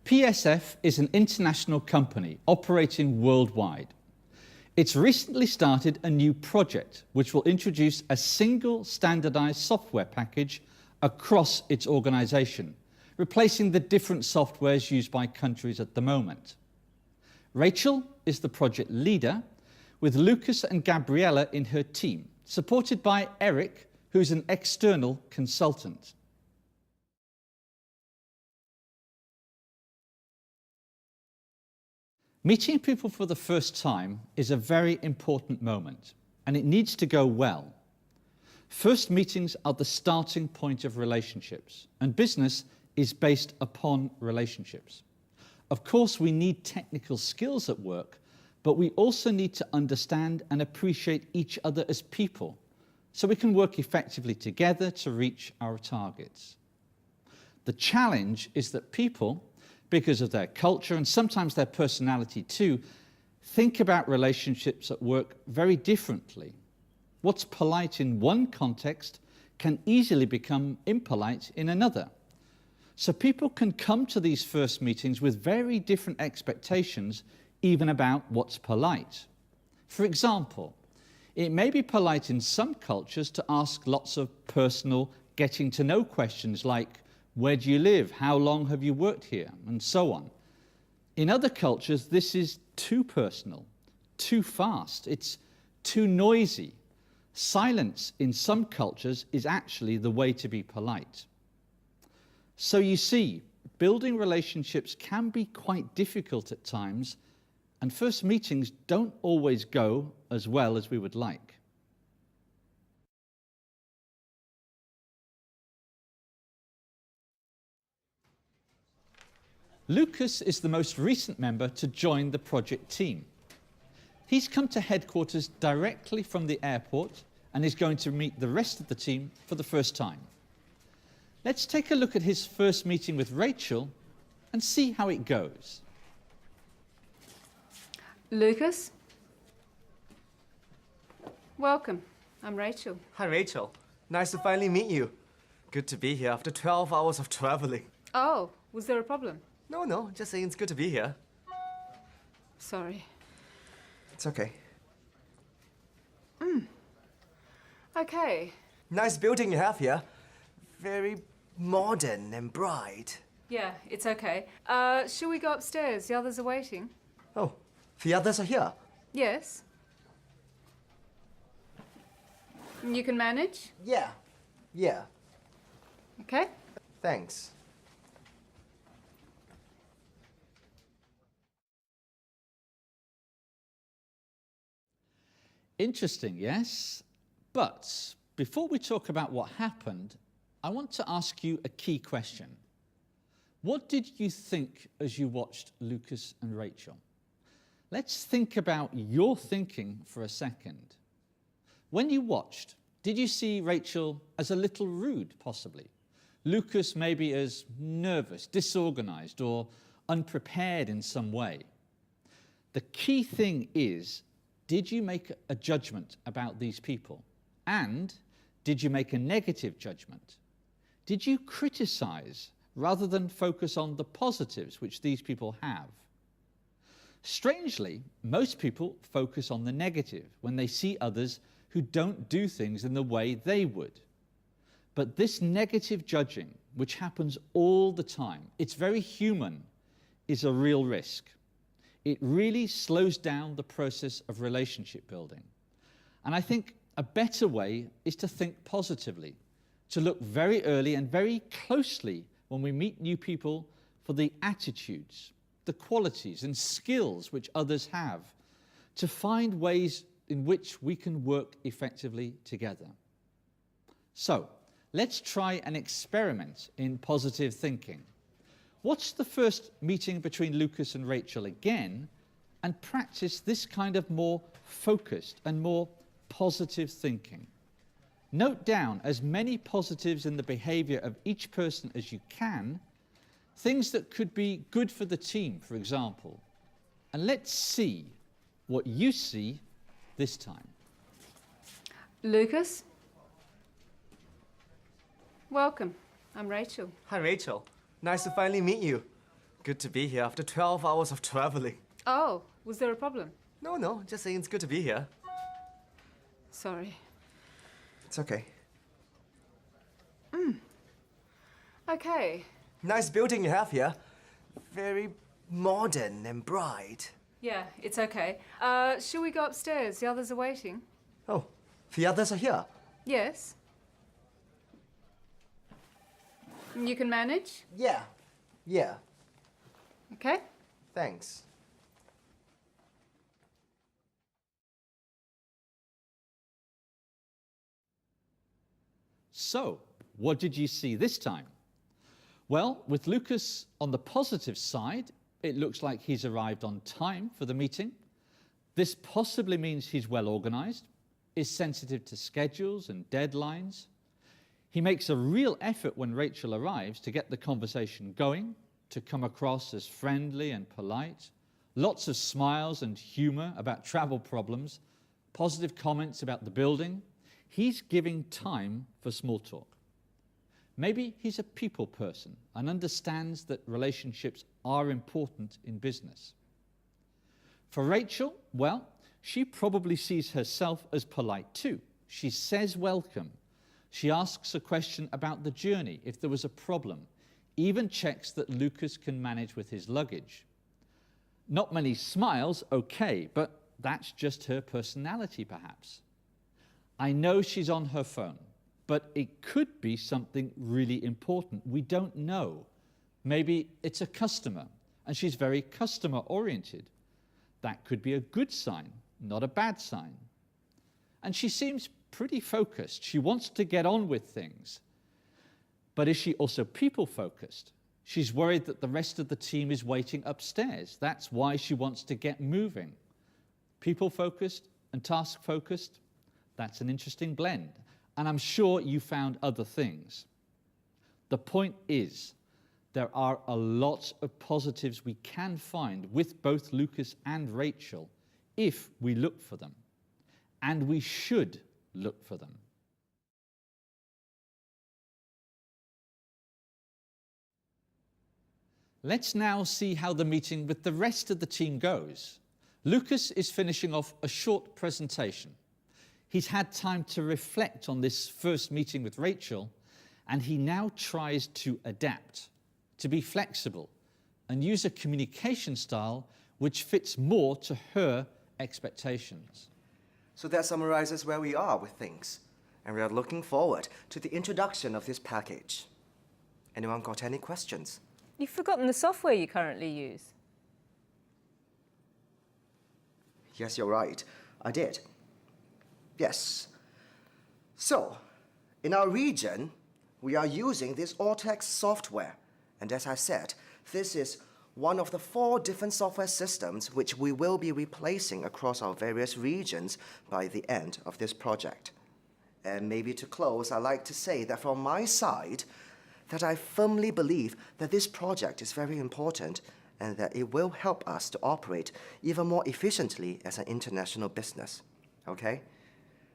PSF is an international company operating worldwide. It's recently started a new project which will introduce a single standardized software package across its organization, replacing the different softwares used by countries at the moment. Rachel is the project leader, with Lucas and Gabriella in her team, supported by Eric, who's an external consultant. Meeting people for the first time is a very important moment, and it needs to go well. First meetings are the starting point of relationships, and business is based upon relationships. Of course, we need technical skills at work, but we also need to understand and appreciate each other as people, so we can work effectively together to reach our targets. The challenge is that people, because of their culture and sometimes their personality too, think about relationships at work very differently. What's polite in one context can easily become impolite in another. So people can come to these first meetings with very different expectations, even about what's polite. For example, it may be polite in some cultures to ask lots of personal getting to know questions like, where do you live? How long have you worked here? And so on. In other cultures, this is too personal, too fast, it's too noisy. Silence in some cultures is actually the way to be polite. So you see, building relationships can be quite difficult at times, and first meetings don't always go as well as we would like. Lucas is the most recent member to join the project team. He's come to headquarters directly from the airport and is going to meet the rest of the team for the first time. Let's take a look at his first meeting with Rachel and see how it goes. Lucas? Welcome. I'm Rachel. Hi, Rachel. Nice to finally meet you. Good to be here after 12 hours of traveling. Oh, was there a problem? No, just saying it's good to be here. Sorry. It's okay. Okay. Nice building you have here. Very modern and bright. Yeah, it's okay. Shall we go upstairs? The others are waiting. Oh, the others are here. Yes. You can manage? Yeah. Okay. Thanks. Interesting, yes? But before we talk about what happened, I want to ask you a key question. What did you think as you watched Lucas and Rachel? Let's think about your thinking for a second. When you watched, did you see Rachel as a little rude, possibly? Lucas maybe as nervous, disorganized, or unprepared in some way? The key thing is, did you make a judgment about these people? And did you make a negative judgment? Did you criticize rather than focus on the positives which these people have? Strangely, most people focus on the negative when they see others who don't do things in the way they would. But this negative judging, which happens all the time, it's very human, is a real risk. It really slows down the process of relationship building. And I think a better way is to think positively, to look very early and very closely when we meet new people for the attitudes, the qualities and skills which others have, to find ways in which we can work effectively together. So, let's try an experiment in positive thinking. Watch the first meeting between Lucas and Rachel again and practice this kind of more focused and more positive thinking. Note down as many positives in the behavior of each person as you can, things that could be good for the team, for example. And let's see what you see this time. Lucas? Welcome. I'm Rachel. Hi, Rachel. Nice to finally meet you. Good to be here after 12 hours of traveling. Oh, was there a problem? No, just saying it's good to be here. Sorry. It's okay. Okay. Nice building you have here. Very modern and bright. Yeah, it's okay. Shall we go upstairs? The others are waiting. Oh, the others are here. Yes. You can manage? Yeah. Okay. Thanks. So, what did you see this time? Well, with Lucas on the positive side, it looks like he's arrived on time for the meeting. This possibly means he's well organized, is sensitive to schedules and deadlines. He makes a real effort when Rachel arrives to get the conversation going, to come across as friendly and polite. Lots of smiles and humor about travel problems, positive comments about the building. He's giving time for small talk. Maybe he's a people person and understands that relationships are important in business. For Rachel, well, she probably sees herself as polite too. She says welcome. She asks a question about the journey if there was a problem, even checks that Lucas can manage with his luggage. Not many smiles, okay, but that's just her personality perhaps. I know she's on her phone, but it could be something really important. We don't know. Maybe it's a customer, and she's very customer-oriented. That could be a good sign, not a bad sign. And she seems pretty focused. She wants to get on with things. But is she also people-focused? She's worried that the rest of the team is waiting upstairs. That's why she wants to get moving. People-focused and task-focused, that's an interesting blend. And I'm sure you found other things. The point is, there are a lot of positives we can find with both Lucas and Rachel if we look for them. And we should look for them. Let's now see how the meeting with the rest of the team goes. Lucas is finishing off a short presentation. He's had time to reflect on this first meeting with Rachel, and he now tries to adapt, to be flexible, and use a communication style which fits more to her expectations. So that summarizes where we are with things. And we are looking forward to the introduction of this package. Anyone got any questions? You've forgotten the software you currently use. Yes, you're right. I did. Yes. So, in our region, we are using this Ortex software. And as I said, this is one of the 4 different software systems which we will be replacing across our various regions by the end of this project. And maybe to close, I'd like to say that from my side, that I firmly believe that this project is very important and that it will help us to operate even more efficiently as an international business. Okay?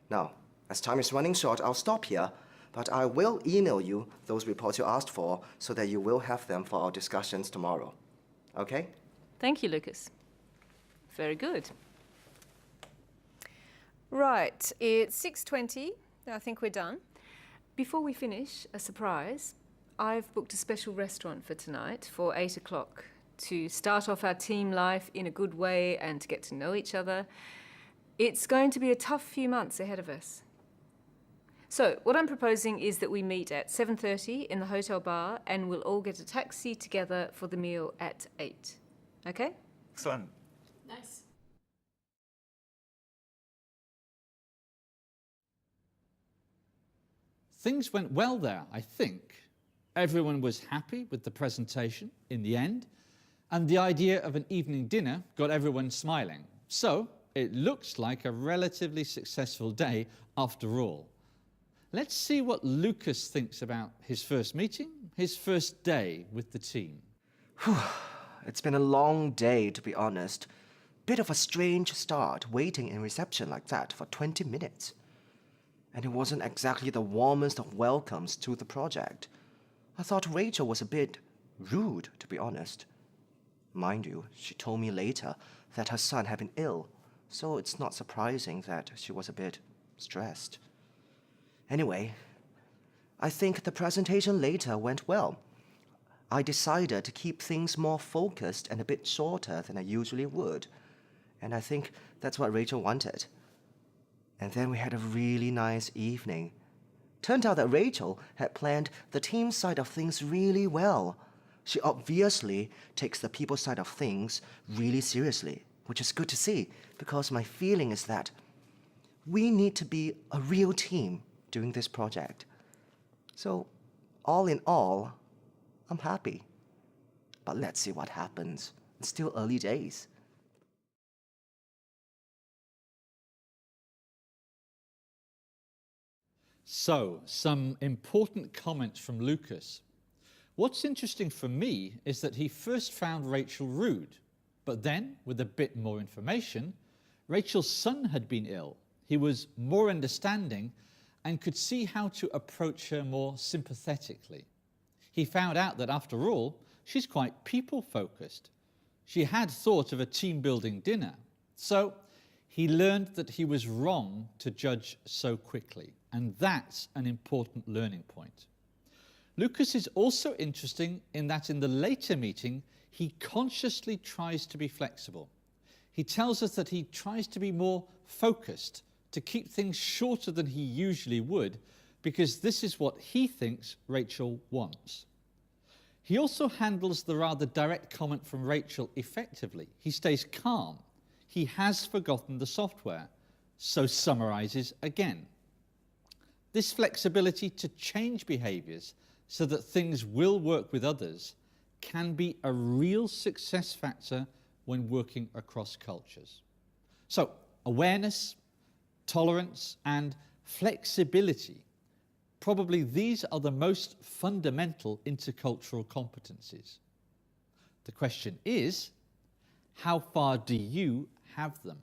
Now, as time is running short, I'll stop here, but I will email you those reports you asked for so that you will have them for our discussions tomorrow. Okay? Thank you, Lucas. Very good. Right, it's 6:20. I think we're done. Before we finish, a surprise. I've booked a special restaurant for tonight for 8 o'clock to start off our team life in a good way and to get to know each other. It's going to be a tough few months ahead of us. So what I'm proposing is that we meet at 7:30 in the hotel bar and we'll all get a taxi together for the meal at 8. Okay? Excellent. Nice. Things went well there, I think. Everyone was happy with the presentation in the end, and the idea of an evening dinner got everyone smiling. So it looks like a relatively successful day after all. Let's see what Lucas thinks about his first meeting, his first day with the team. It's been a long day, to be honest. Bit of a strange start, waiting in reception like that for 20 minutes. And it wasn't exactly the warmest of welcomes to the project. I thought Rachel was a bit rude, to be honest. Mind you, she told me later that her son had been ill, so it's not surprising that she was a bit stressed. Anyway, I think the presentation later went well. I decided to keep things more focused and a bit shorter than I usually would, and I think that's what Rachel wanted. And then we had a really nice evening. Turned out that Rachel had planned the team side of things really well. She obviously takes the people side of things really seriously, which is good to see, because my feeling is that we need to be a real team doing this project. So, all in all, I'm happy. But let's see what happens. It's still early days. So, some important comments from Lucas. What's interesting for me is that he first found Rachel rude, but then, with a bit more information, Rachel's son had been ill. He was more understanding and could see how to approach her more sympathetically. He found out that, after all, she's quite people-focused. She had thought of a team-building dinner, so he learned that he was wrong to judge so quickly, and that's an important learning point. Lucas is also interesting in that in the later meeting, he consciously tries to be flexible. He tells us that he tries to be more focused, to keep things shorter than he usually would, because this is what he thinks Rachel wants. He also handles the rather direct comment from Rachel effectively. He stays calm. He has forgotten the software, so summarizes again. This flexibility to change behaviors so that things will work with others can be a real success factor when working across cultures. So, awareness, tolerance, and flexibility. Probably these are the most fundamental intercultural competencies. The question is, how far do you have them?